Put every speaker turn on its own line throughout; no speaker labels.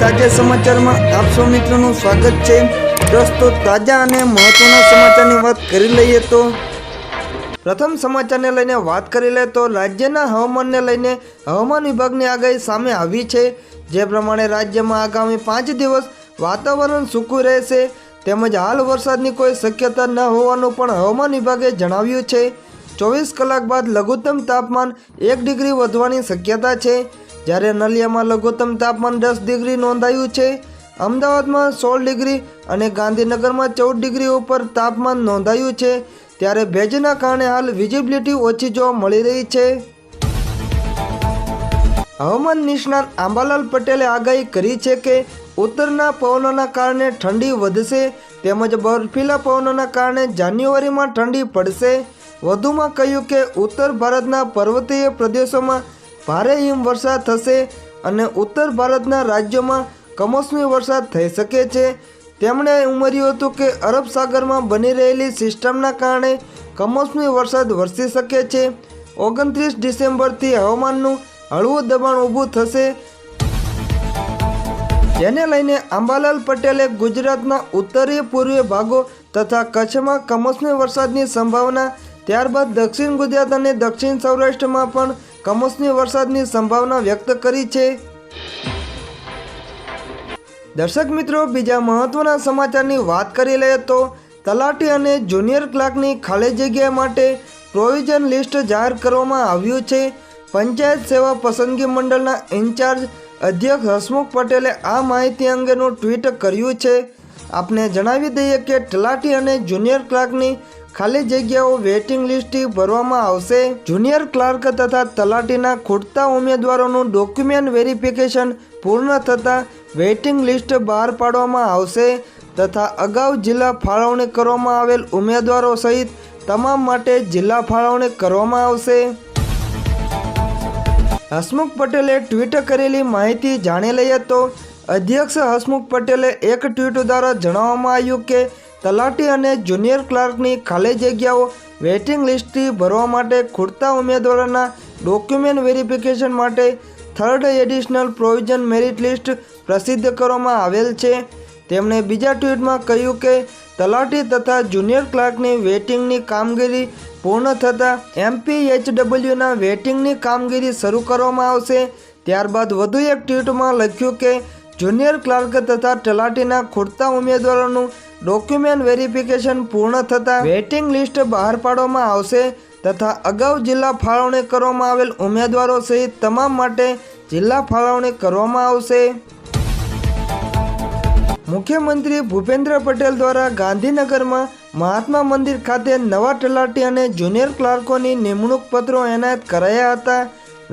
તાજા સમાચારમાં આપ સૌ મિત્રોનું સ્વાગત છે। દોસ્તો, તાજા અને મહત્વના સમાચારની વાત કરી લઈએ તો પ્રથમ સમાચારને લઈને વાત કરી લે તો રાજ્યના હવામાનને લઈને હવામાન વિભાગની આગાહી સામે આવી છે। જે પ્રમાણે રાજ્યમાં આગામી 5 દિવસ વાતાવરણ સૂકું રહેશે તેમજ હાલ વરસાદની કોઈ શક્યતા ન હોવાનું પણ હવામાન વિભાગે જણાવ્યું છે। 24 કલાક બાદ લઘુત્તમ તાપમાન 1 ડિગ્રી વધવાની શક્યતા છે, જ્યારે નલિયામાં લઘુત્તમ તાપમાન 10 ડિગ્રી નોંધાયું છે। અમદાવાદમાં 16 ડિગ્રી અને ગાંધીનગરમાં 14 ડિગ્રી ઉપર તાપમાન નોંધાયું છે, ત્યારે ભેજના કારણે હાલ વિઝિબિલિટી ઓછી જોવા મળી રહી છે। હવામાન નિષ્ણાત આંબાલાલ પટેલે આગાહી કરી છે કે ઉત્તરના પવનોના કારણે ઠંડી વધશે તેમજ બર્ફીલા પવનોના કારણે જાન્યુઆરીમાં ઠંડી પડશે। વધુમાં કહ્યું કે ઉત્તર ભારતના પર્વતીય પ્રદેશોમાં ભારે હિમવર્ષા થશે અને ઉત્તર ભારતના રાજ્યોમાં કમોસમી વરસાદ થઈ શકે છે। તેમણે ઉમેર્યું હતું કે અરબ સાગરમાં બની રહેલી સિસ્ટમના કારણે કમોસમી વરસાદ વરસી શકે છે। 29 ડિસેમ્બરથી હવામાનનું હળવું દબાણ ઊભું થશે, જેને લઈને આંબાલાલ પટેલે ગુજરાતના ઉત્તરીય પૂર્વીય ભાગો તથા કચ્છમાં કમોસમી વરસાદની સંભાવના, ત્યારબાદ દક્ષિણ ગુજરાત અને દક્ષિણ સૌરાષ્ટ્રમાં પણ કમોસમી વરસાદની સંભાવના વ્યક્ત કરી છે। દર્શક મિત્રો, બીજા મહત્વના સમાચારની વાત કરી લઈએ તો તલાટી અને જુનિયર ક્લાર્કની ખાલી જગ્યા માટે પ્રોવિઝન લિસ્ટ જાહેર કરવામાં આવ્યું છે। પંચાયત સેવા પસંદગી મંડળના ઇન્ચાર્જ અધ્યક્ષ હસમુખ પટેલે આ માહિતી અંગેનું ટ્વીટ કર્યું છે। આપને જણાવી દઈએ કે તલાટી અને જુનિયર ક્લાર્કની ખાલી જગ્યાઓ વેઇટિંગ લિસ્ટથી ભરવામાં આવશે। જુનિયર ક્લાર્ક તથા તલાટીના ખૂટતા ઉમેદવારોનું ડોક્યુમેન્ટ વેરિફિકેશન પૂર્ણ થતાં વેઇટિંગ લિસ્ટ બહાર પાડવામાં આવશે તથા અગાઉ જિલ્લા ફાળવણી કરવામાં આવેલ ઉમેદવારો સહિત તમામ માટે જિલ્લા ફાળવણી કરવામાં આવશે। હસમુખ પટેલે ટ્વીટ કરેલી માહિતી જાણી લઈએ તો અધ્યક્ષ હસમુખ પટેલે એક ટ્વીટ દ્વારા જણાવવામાં આવ્યું કે તલાટી અને જુનિયર ક્લાર્કની ખાલી જગ્યાઓ વેઇટિંગ લિસ્ટથી ભરવા માટે ખૂટતા ઉમેદવારોના ડોક્યુમેન્ટ વેરિફિકેશન માટે 3rd additional provision merit list પ્રસિદ્ધ કરવામાં આવેલ છે। તેમણે બીજા ટ્વીટમાં કહ્યું કે તલાટી તથા જુનિયર ક્લાર્કની વેઇટિંગની કામગીરી પૂર્ણ થતાં MPHWના વેઇટિંગની કામગીરી શરૂ કરવામાં આવશે। ત્યારબાદ વધુ એક ટ્વીટમાં લખ્યું કે જુનિયર ક્લાર્ક તથા તલાટીના ખૂટતા ઉમેદવારોનું ડોક્યુમેન્ટ વેરિફિકેશન પૂર્ણ થતાં વેઇટિંગ લિસ્ટ બહાર પાડવામાં આવશે તથા અગાઉ જિલ્લા ફાળવણી કરવામાં આવેલ ઉમેદવારો સહિત તમામ માટે જિલ્લા ફાળવણી કરવામાં આવશે। મુખ્યમંત્રી ભૂપેન્દ્ર પટેલ દ્વારા ગાંધીનગરમાં મહાત્મા મંદિર ખાતે નવા તલાટી અને જુનિયર ક્લાર્કોની નિમણૂક પત્રો એનાયત કરાયા હતા।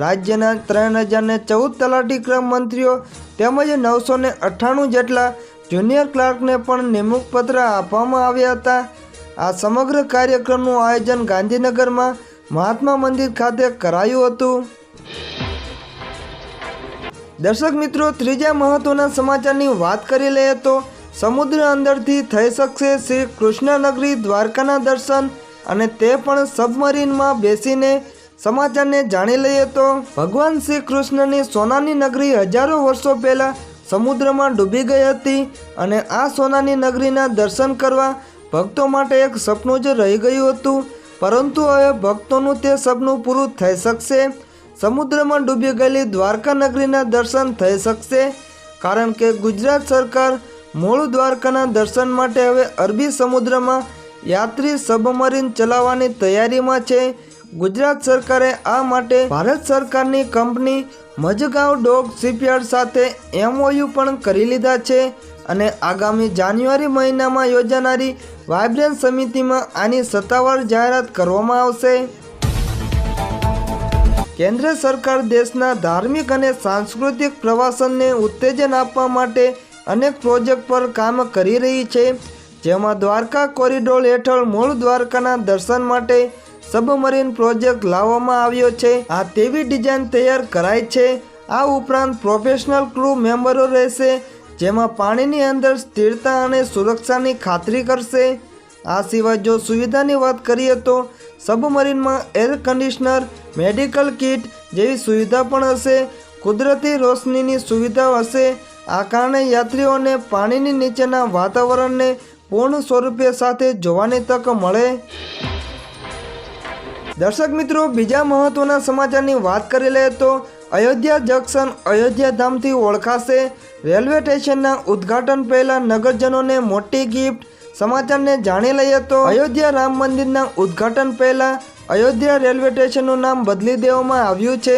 રાજ્યના 3014 તલાટી ક્રમ મંત્રીઓ તેમજ 998 જેટલા જુનિયર ક્લાર્કને પણ નિમણૂક પત્ર આપવામાં આવ્યા હતા। આ સમગ્ર કાર્યક્રમનું આયોજન ગાંધીનગરમાં મહાત્મા મંદિર ખાતે કરાયું હતું। દર્શક મિત્રો, ત્રીજા મહત્વના સમાચારની વાત કરી લઈએ તો સમુદ્ર અંદરથી થઈ શકશે શ્રી કૃષ્ણનગરી દ્વારકાના દર્શન, અને તે પણ સબમરીનમાં બેસીને। સમાચારને જાણી લઈએ તો ભગવાન શ્રી કૃષ્ણની સોનાની નગરી હજારો વર્ષો પહેલા સમુદ્રમાં ડૂબી ગઈ હતી અને આ સોનાની નગરીના દર્શન કરવા ભક્તો માટે એક સપનું જ રહી ગયું હતું, પરંતુ હવે ભક્તોનું તે સપનું પૂરું થઈ શકશે। સમુદ્રમાં ડૂબી ગયેલી દ્વારકા નગરીના દર્શન થઈ શકશે, કારણ કે ગુજરાત સરકાર મૂળ દ્વારકાના દર્શન માટે હવે અરબી સમુદ્રમાં યાત્રી સબમરીન ચલાવવાની તૈયારીમાં છે। ગુજરાત સરકારે આ માટે ભારત સરકારની કંપની મઝગાંવ ડોક શિપયાર્ડ સાથે MOU પણ કરી લીધા છે અને આગામી જાન્યુઆરી મહિનામાં યોજાનારી વાઇબ્રન્ટ સમિતિમાં આની સત્તાવાર જાહેરાત કરવામાં આવશે। કેન્દ્ર સરકાર દેશના ધાર્મિક અને સાંસ્કૃતિક પ્રવાસનને ઉત્તેજન આપવા માટે અનેક પ્રોજેક્ટ પર કામ કરી રહી છે, જેમાં દ્વારકા કોરિડોર હેઠળ મૂળ દ્વારકાના દર્શન માટે સબમરીન પ્રોજેક્ટ લાવવામાં આવ્યો છે। આ તેવી ડિઝાઇન તૈયાર કરાઈ છે। આ ઉપરાંત પ્રોફેશનલ ક્રૂ મેમ્બરો રહેશે, જેમાં પાણીની અંદર સ્થિરતા અને સુરક્ષાની ખાતરી કરશે। આ સિવાય જો સુવિધાની વાત કરીએ તો સબમરીનમાં એર કન્ડિશનર, મેડિકલ કિટ જેવી સુવિધા પણ હશે। કુદરતી રોશનીની સુવિધા હશે આ કારણે યાત્રીઓને પાણીની નીચેના વાતાવરણને પૂર્ણ સ્વરૂપે સાથે જોવાની તક મળે. દર્શક મિત્રો, બીજા મહત્વના સમાચારની વાત કરી લઈએ તો અયોધ્યા જંકશન અયોધ્યા ધામથી ઓળખાશે. રેલવે સ્ટેશનના ઉદ્ઘાટન પહેલા નગરજનોને મોટી ગિફ્ટ. સમાચારને જાણી લઈએ તો અયોધ્યા રામ મંદિરના ઉદ્ઘાટન પહેલા અયોધ્યા રેલવે સ્ટેશનનું નામ બદલી દેવામાં આવ્યું છે.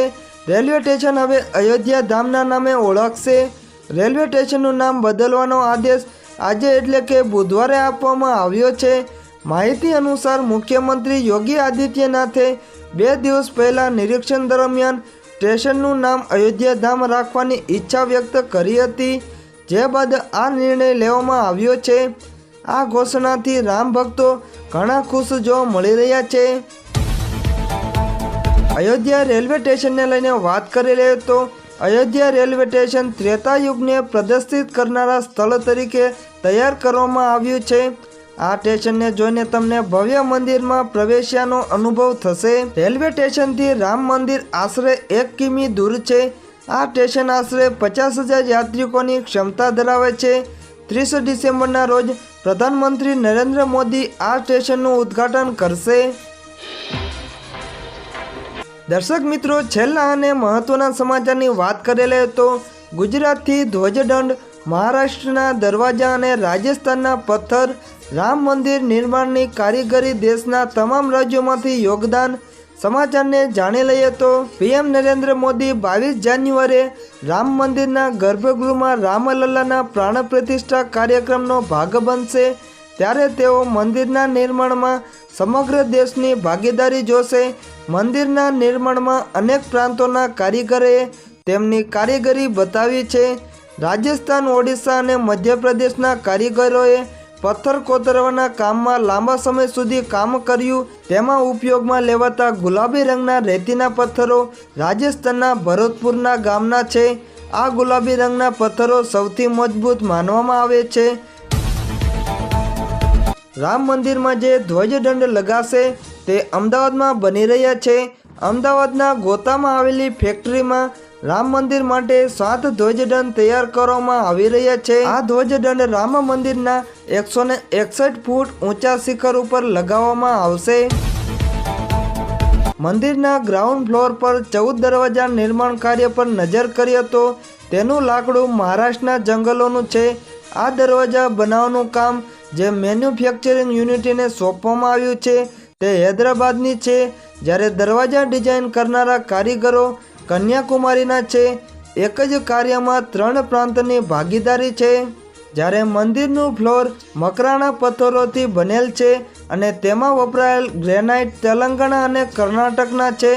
રેલવે સ્ટેશન હવે અયોધ્યા ધામના નામે ઓળખશે. રેલવે સ્ટેશનનું નામ બદલવાનો આદેશ આજે એટલે કે બુધવારે આપવામાં આવ્યો છે. માહિતી અનુસાર મુખ્યમંત્રી યોગી આદિત્યનાથે 2 દિવસ પહેલા નિરીક્ષણ દરમિયાન સ્ટેશનનું નામ અયોધ્યા ધામ રાખવાની ઈચ્છા વ્યક્ત કરી હતી, જે બાદ આ નિર્ણય લેવામાં આવ્યો છે. આ ઘોષણાથી રામ ભક્તો ઘણા ખુશ જોવા મળી રહ્યા છે. અયોધ્યા રેલવે સ્ટેશનને લઈને વાત કરી લઈએ તો અયોધ્યા રેલવે સ્ટેશન ત્રેતા યુગને પ્રદર્શિત કરનારા સ્થળ તરીકે તૈયાર કરવામાં આવ્યું છે. આ સ્ટેશનને જોઈને તમને ભવ્ય મંદિરમાં પ્રવેશ્યાનો અનુભવ થશે. રેલવે સ્ટેશનથી રામ મંદિર આશરે 1 કિમી દૂર છે. આ સ્ટેશન આશરે 50,000 યાત્રિકોની ક્ષમતા ધરાવે છે. 30 ડિસેમ્બરના રોજ પ્રધાનમંત્રી નરેન્દ્ર મોદી આ સ્ટેશનનું ઉદ્ઘાટન કરશે. દર્શક મિત્રો, છેલ્લા અને મહત્વના સમાચારની વાત કરી લઈએ તો ગુજરાતથી ધ્વજદંડ, મહારાષ્ટ્રના દરવાજા અને રાજસ્થાનના પથ્થર. રામ મંદિર નિર્માણની કારીગરી દેશના તમામ રાજ્યોમાંથી યોગદાન. સમાચારને જાણી લઈએ તો પીએમ નરેન્દ્ર મોદી 22 જાન્યુઆરીએ રામ મંદિરના ગર્ભગૃહમાં રામલલ્લાના પ્રાણ પ્રતિષ્ઠા કાર્યક્રમનો ભાગ બનશે. ત્યારે તેઓ મંદિરના નિર્માણમાં સમગ્ર દેશની ભાગીદારી જોશે. મંદિરના નિર્માણમાં અનેક પ્રાંતોના કારીગરોએ તેમની કારીગરી બતાવી છે. રાજસ્થાન, ઓડિશા અને મધ્યપ્રદેશના કારીગરોએ પથ્થર કોતરવાના કામમાં લાંબા સમય સુધી કામ કર્યું. તેમાં ઉપયોગમાં લેવાતા ગુલાબી રંગના રેતીના પથ્થરો રાજસ્થાનના ભરતપુરના ગામના છે. આ ગુલાબી રંગના પથ્થરો સૌથી મજબૂત માનવામાં આવે છે. રામ મંદિરમાં જે ધ્વજદંડ લગાશે તે અમદાવાદમાં બની રહ્યા છે. અમદાવાદના ગોતામાં આવેલી ફેક્ટરીમાં રામ મંદિર માટે 7 ધ્વજદંડ તૈયાર કરવામાં આવી રહ્યા છે. આ ધ્વજદંડ રામ મંદિરના 161 ફૂટ ઊંચા શિખર ઉપર લગાવવામાં આવશે. મંદિરના ગ્રાઉન્ડ ફ્લોર પર 14 દરવાજા નિર્માણ કાર્ય પર નજર કરીએ તો તેનું લાકડું મહારાષ્ટ્રના જંગલોનું છે. આ દરવાજા બનાવવાનું કામ જે મેન્યુફેક્ચરિંગ યુનિટને સોંપવામાં આવ્યું છે તે હૈદરાબાદની છે, જ્યારે દરવાજા ડિઝાઇન કરનારા કારીગરો કન્યાકુમારીના છે. એક જ કાર્યમાં 3 પ્રાંતની ભાગીદારી છે. જ્યારે મંદિરનું ફ્લોર મકરાણા પથ્થરોથી બનેલ છે અને તેમાં વપરાયેલ ગ્રેનાઇટ તેલંગાણા અને કર્ણાટકના છે.